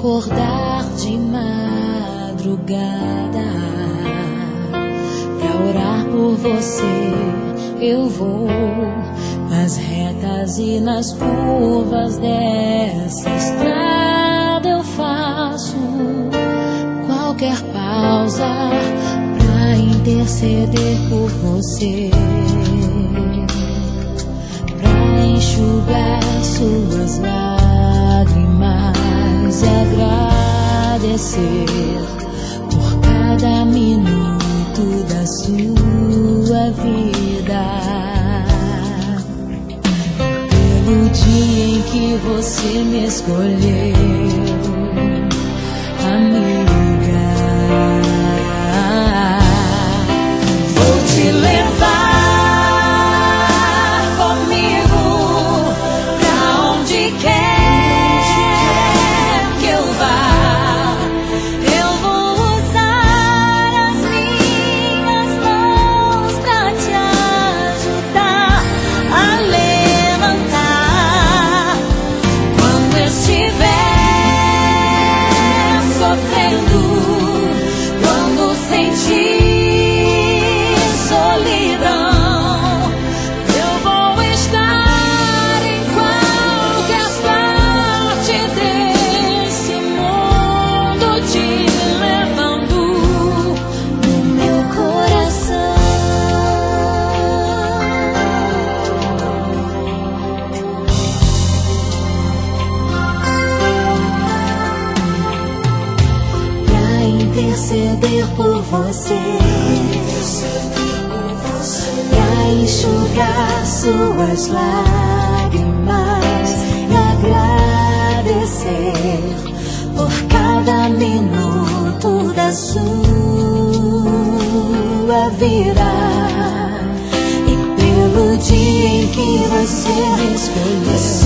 acordar de madrugada pra orar por você. Eu vou nas retas e nas curvas dessa estrada. Eu faço qualquer pausa pra interceder por você, pra enxugar suas lágrimas e agradecer por cada minuto da sua vida, pelo dia em que você me escolheu, amiga. Vou te levar comigo pra onde quer que eu vá. Eu vou usar as minhas mãos pra te ajudar a levantar quando estiver sofrendo, quando sentir solidão. Eu vou estar em qualquer parte desse mundo, te levando no meu coração. Pra interceder por você, pra enxugar suas lágrimas e agradecer por cada minuto da sua vida, e pelo dia em que você me escolheu.